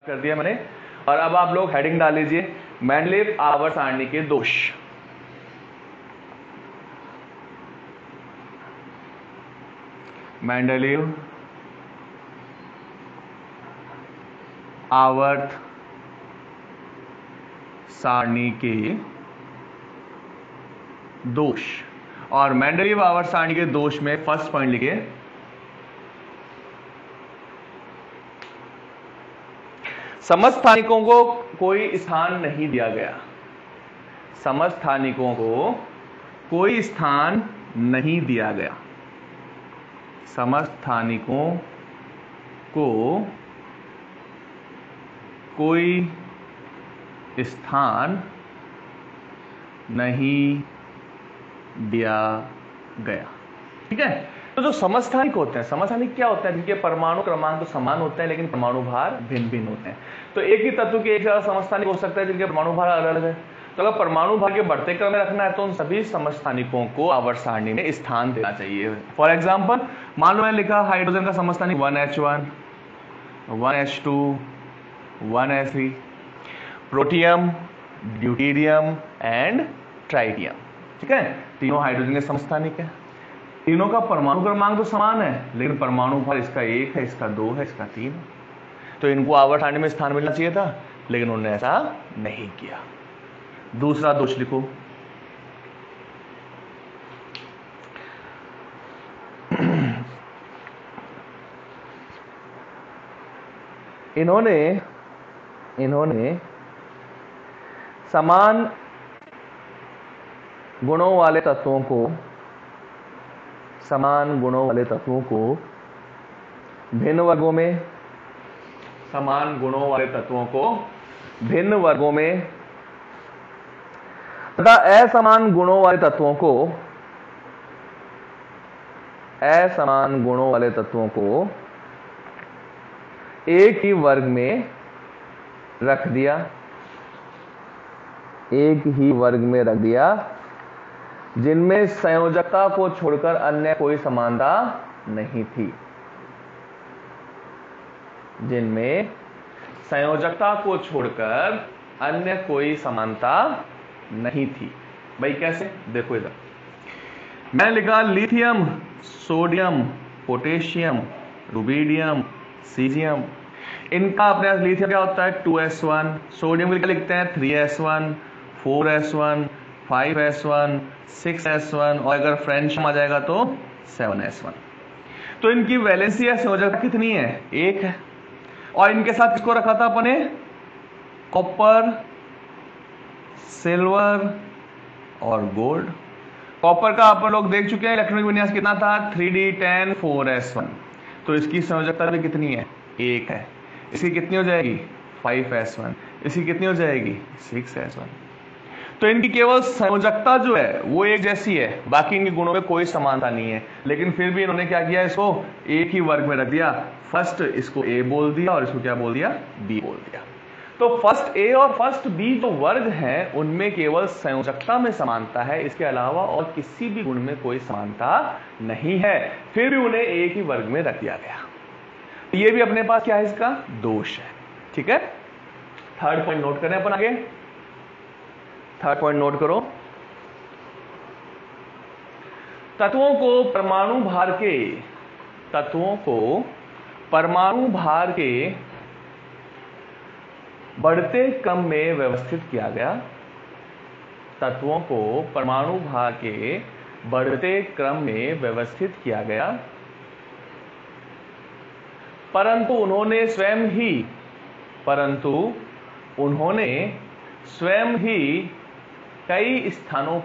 कर दिया मैंने। और अब आप लोग हेडिंग डाल लीजिए, मेंडलीव आवर्त सारणी के दोष। मेंडलीव आवर्त सारणी के दोष। और मेंडलीव आवर्त सारणी के दोष में फर्स्ट पॉइंट लिखिए, समस्थानिकों को कोई स्थान नहीं दिया गया। समस्थानिकों को कोई स्थान नहीं दिया गया। समस्थानिकों को कोई स्थान नहीं दिया गया। ठीक है, तो जो समस्थानिक होते हैं, समस्थानिक क्या होते हैं? जिनके परमाणु क्रमांक तो समान होते हैं लेकिन परमाणु भार भिन्न भिन्न होते हैं। तो एक ही तत्व के एक से ज्यादा समस्थानिक हो सकता है जिनके परमाणु भार अलग अलग है। तो अगर परमाणु भार के बढ़ते क्रम में रखना है तो उन सभी समस्थानिकों को आवर्त सारणी में स्थान देना चाहिए। फॉर एग्जाम्पल, मान लो मैंने लिखा हाइड्रोजन का समस्थानिक 1H1, 1H2, 1S3, protium, deuterium and tritium. ठीक है, तीनों हाइड्रोजन के समस्थानिक है। तीनों का परमाणु क्रमांक तो समान है लेकिन परमाणु भार इसका 1 है, इसका 2 है, इसका 3 है। तो इनको आवर्त सारणी में स्थान मिलना चाहिए था लेकिन उन्होंने ऐसा नहीं किया। दूसरा दोष लिखो, इन्होंने समान गुणों वाले तत्वों को भिन्न वर्गों में, समान गुणों वाले तत्वों को भिन्न वर्गों में तथा असमान गुणों वाले तत्वों को एक ही वर्ग में रख दिया, जिनमें संयोजकता को छोड़कर अन्य कोई समानता नहीं थी। जिनमें संयोजकता को छोड़कर अन्य कोई समानता नहीं थी। भाई कैसे? देखो इधर मैंने लिखा lithium, sodium, potassium, rubidium, caesium. इनका अपने लिथियम क्या होता है? 2s1, सोडियम क्या लिखते हैं? 3s1, 4s1, 5s1, 6s1 और अगर फ्रेंच में आ जाएगा तो 7s1। तो इनकी वैलेंसी या संयोजकता कितनी है? 1 है। और इनके साथ किसको रखा था अपने? कॉपर, सिल्वर और गोल्ड। कॉपर का अपन लोग देख चुके हैं, इलेक्ट्रॉनिक विन्यास कितना था? 3d10 4s1। तो इसकी संयोजकता भी कितनी है? 1 है। इसकी कितनी हो जाएगी? 5s1। इसकी कितनी हो जाएगी? 6s1। तो इनकी केवल संयोजकता जो है वो एक जैसी है, बाकी इनके गुणों में कोई समानता नहीं है। लेकिन फिर भी इन्होंने क्या किया? इसको एक ही वर्ग में रख दिया। फर्स्ट इसको ए बोल दिया और इसको क्या बोल दिया? बी बोल दिया। तो फर्स्ट ए और फर्स्ट बी जो वर्ग हैं उनमें केवल संयोजकता में समानता है, इसके अलावा और किसी भी गुण में कोई समानता नहीं है। फिर भी उन्हें एक ही वर्ग में रख दिया गया। ये भी अपने पास क्या है? इसका दोष है। ठीक है, थर्ड पॉइंट नोट करें अपन आगे। थर्ड पॉइंट नोट करो, तत्वों को परमाणु भार के बढ़ते क्रम में व्यवस्थित किया गया। तत्वों को परमाणु भार के बढ़ते क्रम में व्यवस्थित किया गया, परंतु उन्होंने स्वयं ही कई स्थानों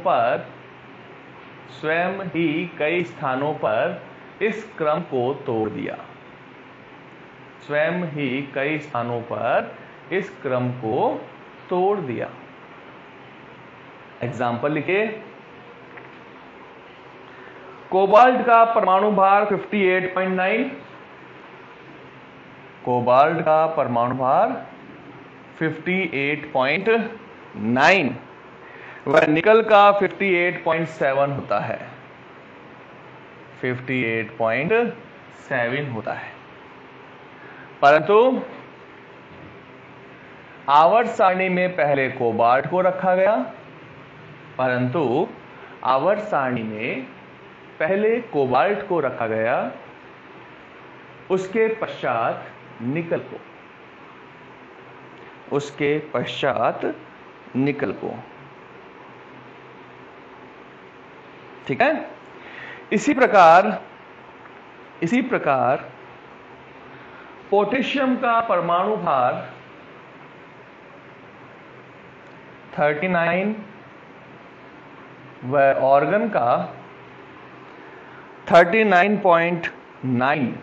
पर इस क्रम को तोड़ दिया। स्वयं ही कई स्थानों पर इस क्रम को तोड़ दिया। एग्जाम्पल लिखिए, कोबाल्ट का परमाणु भार 58.9, कोबाल्ट का परमाणु भार 58.9, वह निकल का 58.7 होता है। 58.7 होता है। परंतु आवर्त सारणी में पहले कोबाल्ट को रखा गया, परंतु आवर्त सारणी में पहले कोबाल्ट को रखा गया, उसके पश्चात निकल को, उसके पश्चात निकल को। ठीक है। इसी प्रकार पोटेशियम का परमाणु भार 39 व ऑर्गन का 39.9,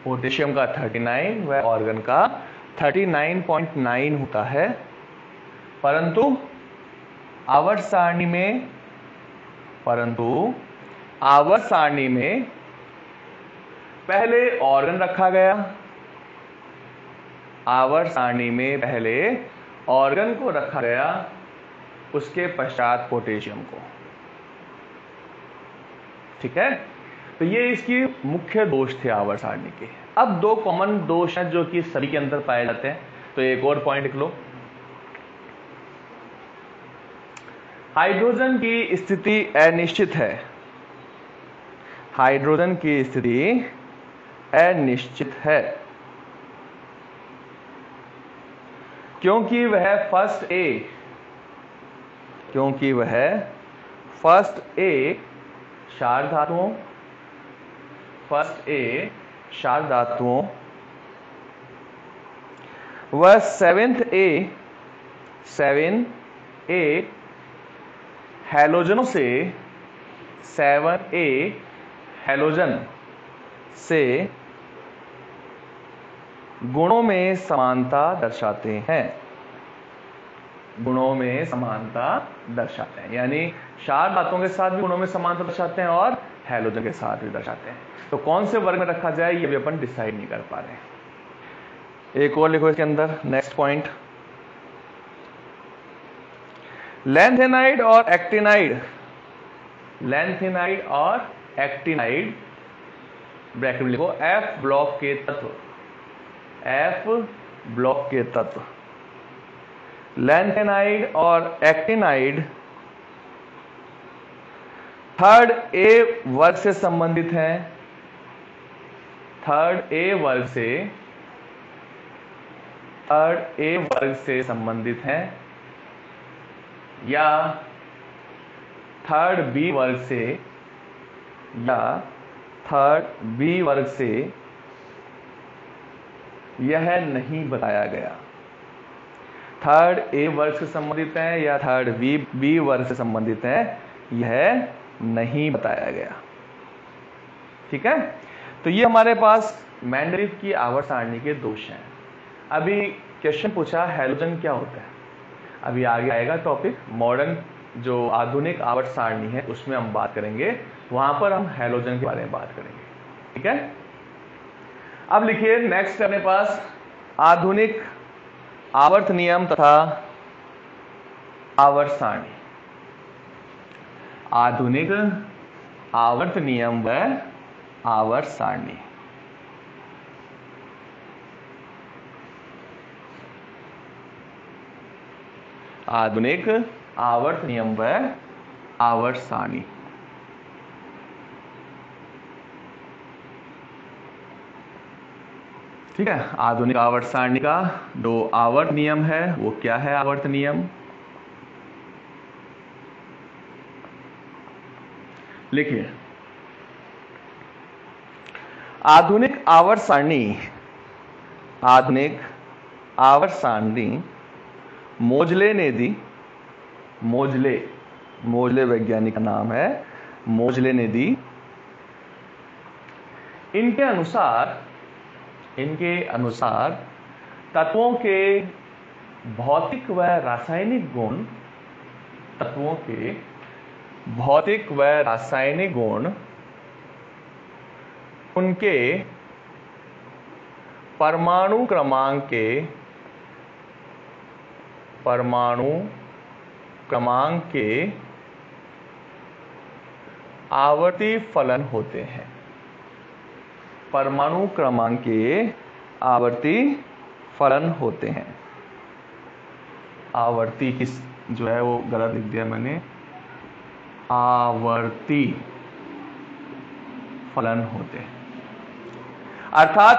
पोटेशियम का 39 व ऑर्गन का 39.9 होता है, परंतु आवर्त सारणी में पहले ऑर्गन रखा गया, आवर्त सारणी में पहले ऑर्गन को रखा गया, उसके पश्चात पोटेशियम को। ठीक है। तो ये इसकी मुख्य दोष थे आवर्त सारणी के। अब दो कॉमन दोष हैं जो कि सभी के अंदर पाए जाते हैं, तो एक और पॉइंट लिख लो। हाइड्रोजन की स्थिति अनिश्चित है, हाइड्रोजन की स्थिति अनिश्चित है, क्योंकि वह फर्स्ट ए क्षार धातुओं व 7 ए हैलोजनों से 7A हैलोजन से गुणों में समानता दर्शाते हैं, गुणों में समानता दर्शाते हैं, यानी क्षार धातुओं के साथ भी गुणों में समानता दर्शाते हैं और हैलोजन के साथ भी दर्शाते हैं। तो कौन से वर्ग में रखा जाए ये भी अपन डिसाइड नहीं कर पा रहे। एक और लिखो इसके अंदर, नेक्स्ट पॉइंट, लैंथेनाइड और एक्टिनाइड, लैंथेनाइड और एक्टिनाइड ब्रैकेट में लिखो एफ ब्लॉक के तत्व, एफ ब्लॉक के तत्व। लैंथेनाइड और एक्टिनाइड थर्ड ए वर्ग से संबंधित हैं, थर्ड ए वर्ग से संबंधित हैं, या थर्ड बी वर्ग से, या थर्ड बी वर्ग से यह नहीं बताया गया। थर्ड ए वर्ग से संबंधित है या थर्ड बी वर्ग से संबंधित है, यह नहीं बताया गया। ठीक है। तो ये हमारे पास मेंडलीव की आवर्त सारणी के दोष हैं। अभी क्वेश्चन पूछा हैलोजन क्या होता है, अभी आगे आएगा टॉपिक, मॉडर्न जो आधुनिक आवर्त सारणी है उसमें हम बात करेंगे, वहां पर हम हैलोजन के बारे में बात करेंगे। ठीक है। अब लिखिए नेक्स्ट अपने पास आधुनिक आवर्त नियम तथा आवर्त सारणी, आधुनिक आवर्त नियम व आवर्त सारणी। आधुनिक आवर्त नियम व आवर्त सारणी। ठीक है। आधुनिक आवर्त सारणी का जो आवर्त नियम है वो क्या है, आवर्त नियम लिखिए। आधुनिक आवर्त सारणी, आधुनिक आवर्त सारणी मोजले ने दी, मोजले वैज्ञानिक का नाम है, मोजले ने दी। इनके अनुसार तत्वों के भौतिक व रासायनिक गुण, तत्वों के भौतिक व रासायनिक गुण उनके परमाणु क्रमांक के आवर्ती फलन होते हैं, परमाणु क्रमांक के आवर्ती फलन होते हैं। आवर्ती किस जो है वो गलत लिख दिया मैंने, आवर्ती फलन होते हैं। अर्थात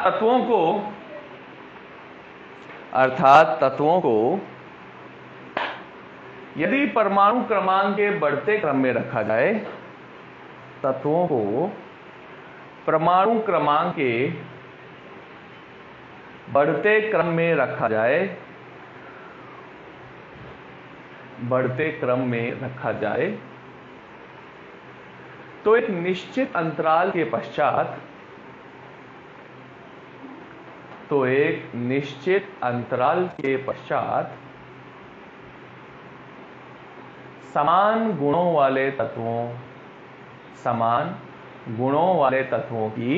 तत्वों को यदि परमाणु क्रमांक के बढ़ते क्रम में रखा जाए, तत्वों को परमाणु क्रमांक के बढ़ते क्रम में रखा जाए, तो एक निश्चित अंतराल के पश्चात समान गुणों वाले तत्वों की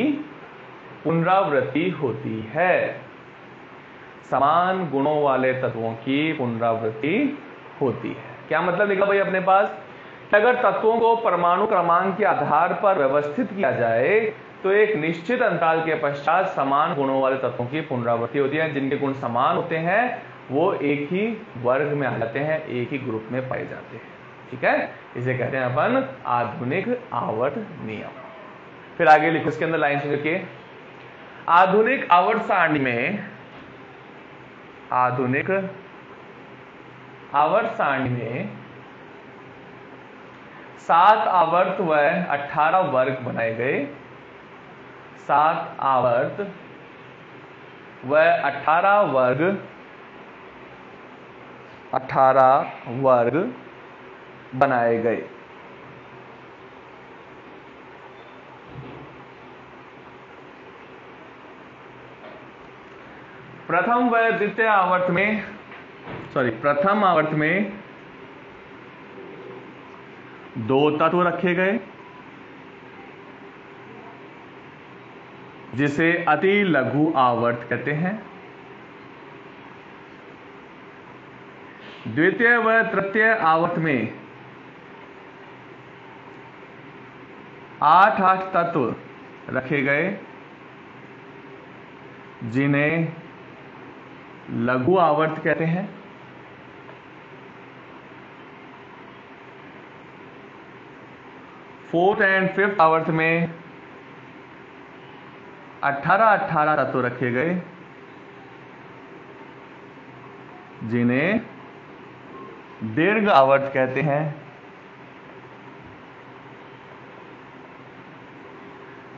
पुनरावृत्ति होती है। समान गुणों वाले तत्वों की पुनरावृत्ति होती है। क्या मतलब लिखा भाई अपने पास, अगर तत्वों को परमाणु क्रमांक के आधार पर व्यवस्थित किया जाए तो एक निश्चित अंतराल के पश्चात समान गुणों वाले तत्वों की पुनरावृत्ति होती है। जिनके गुण समान होते हैं वो एक ही वर्ग में आ जाते हैं, एक ही ग्रुप में पाए जाते हैं। ठीक है, इसे कहते हैं अपन आधुनिक आवर्त नियम। फिर आगे लिखो, इसके अंदर लाइन से लिखिए, आधुनिक आवर्त सारणी में 7 आवर्त व 18 वर्ग बनाए गए। 7 आवर्त व 18 वर्ग बनाए गए। प्रथम आवर्त में 2 तत्व रखे गए जिसे अति लघु आवर्त कहते हैं। द्वितीय व तृतीय आवर्त में 8 तत्व रखे गए जिन्हें लघु आवर्त कहते हैं। फोर्थ एंड फिफ्थ आवर्त में 18 तत्व रखे गए जिन्हें दीर्घ आवर्त कहते हैं।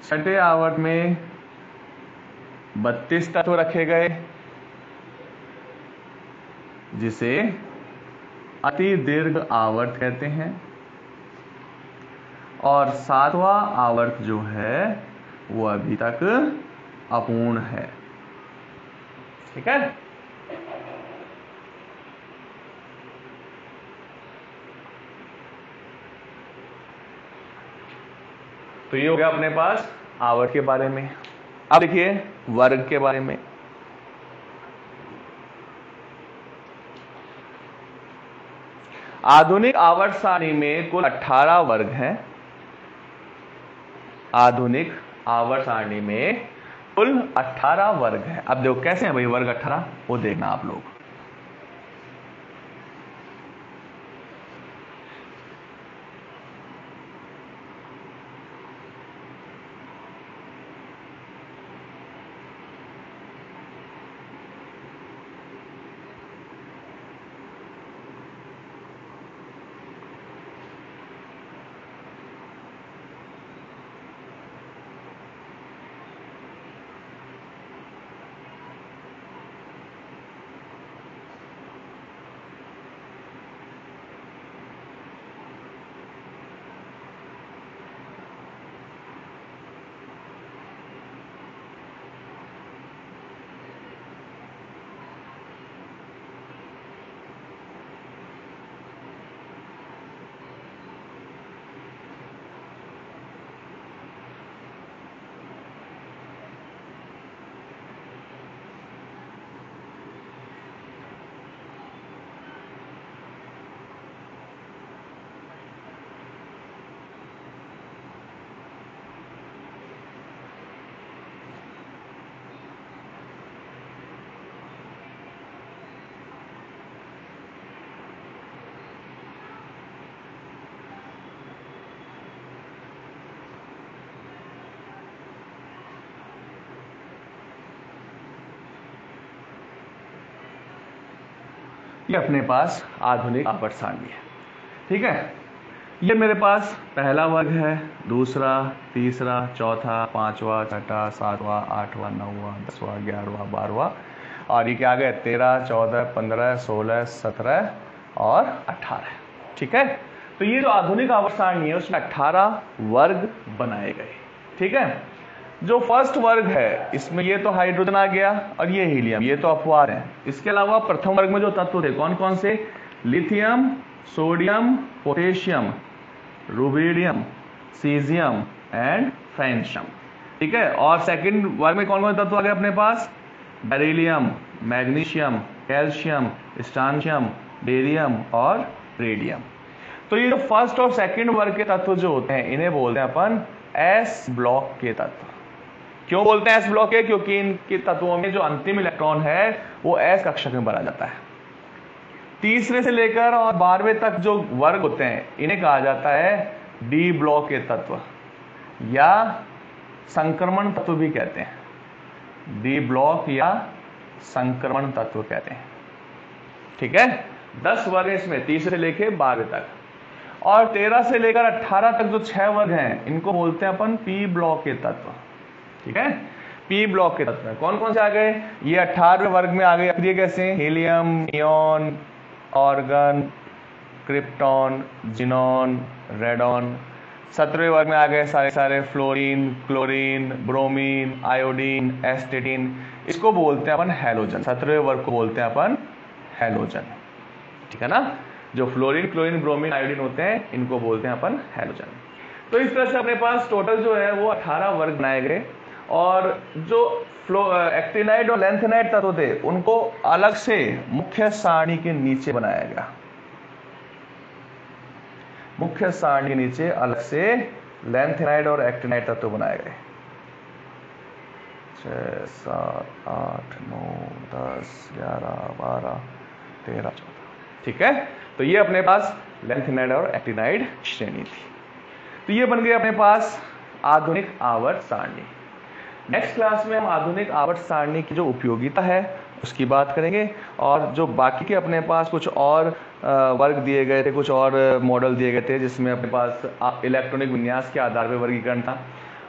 छठे आवर्त में 32 तत्व रखे गए जिसे अति दीर्घ आवर्त कहते हैं। और 7वां आवर्त जो है वो अभी तक अपूर्ण है। ठीक है, तो ये हो गया अपने पास आवर्त के बारे में। अब देखिए वर्ग के बारे में। आधुनिक आवर्त सारणी में कुल 18 वर्ग हैं। आधुनिक आवर्त सारणी में कुल 18 वर्ग हैं। अब देखो कैसे हैं भाई वर्ग 18, वो देखना आप लोग। ये अपने पास आधुनिक आवर्त सारणी है। ठीक है, ये मेरे पास पहला वर्ग है, दूसरा, तीसरा, चौथा, पांचवा, छठा, सातवां, आठवां, नौवां, 10वां, 11वां, 12वां, और ये क्या आ गए 13, 14, 15, 16, 17 और 18। ठीक है, तो ये जो आधुनिक आवर्त सारणी है उसमें 18 वर्ग बनाए गए। ठीक है, जो फर्स्ट वर्ग है इसमें ये तो हाइड्रोजन आ गया और ये हीलियम, ये तो अपवाद है। इसके अलावा प्रथम वर्ग में जो तत्व थे कौन कौन से, lithium, sodium, potassium, rubidium, caesium and francium. ठीक है, और सेकंड वर्ग में कौन कौन से तत्व आ गए अपने पास, beryllium, magnesium, calcium, strontium, barium और रेडियम। तो ये जो फर्स्ट और सेकंड वर्ग के तत्व जो होते हैं इन्हें बोलते हैं अपन एस ब्लॉक के तत्व। क्यों बोलते हैं एस ब्लॉक के, क्योंकि इनके तत्वों में जो अंतिम इलेक्ट्रॉन है वो एस कक्षक में भरा जाता है। तीसरे से लेकर और 12वें तक जो वर्ग होते हैं इन्हें कहा जाता है डी ब्लॉक के तत्व या संक्रमण तत्व भी कहते हैं। डी ब्लॉक या संक्रमण तत्व कहते हैं। ठीक है, 10 वर्ग है इसमें, तीसरे से लेकर 12वें तक, और 13 से लेकर 18 तक जो 6 वर्ग हैं इनको बोलते हैं अपन पी ब्लॉक के तत्व। ठीक है, पी ब्लॉक के तत्व कौन कौन से आ गए, ये 18वें वर्ग में आ गए अक्रिय कैसे, helium, neon, argon, krypton, xenon, radon. 17वें वर्ग में आ गए सारे सारे fluorine, chlorine, bromine, iodine, astatine. इसको बोलते हैं अपन हैलोजन। 17वें वर्ग को बोलते हैं अपन हैलोजन। ठीक है ना, जो फ्लोरीन, क्लोरीन, ब्रोमीन, आयोडीन होते हैं इनको बोलते हैं अपन हैलोजन। तो इस तरह से अपने पास टोटल जो है वो 18 वर्ग बनाए गए, और जो एक्टिनाइड और लैंथेनाइड तत्व थे उनको अलग से मुख्य सारणी के नीचे बनाया गया। मुख्य सारणी के नीचे अलग से लैंथेनाइड और एक्टिनाइड तत्व बनाए गए। 6, 7, 8, 9, 10, 11, 12, 13, 14। ठीक है, तो ये अपने पास लैंथेनाइड और एक्टिनाइड श्रेणी थी। तो ये बन गई अपने पास आधुनिक आवर्त सारणी। नेक्स्ट क्लास में हम आधुनिक आवर्त सारणी की जो उपयोगिता है उसकी बात करेंगे, और जो बाकी के अपने पास कुछ और वर्ग दिए गए थे, कुछ और मॉडल दिए गए थे जिसमें अपने पास इलेक्ट्रॉनिक विन्यास के आधार पर वर्गीकरण था,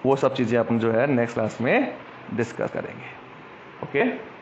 वो सब चीज़ें अपन जो है नेक्स्ट क्लास में डिस्कस करेंगे। ओके।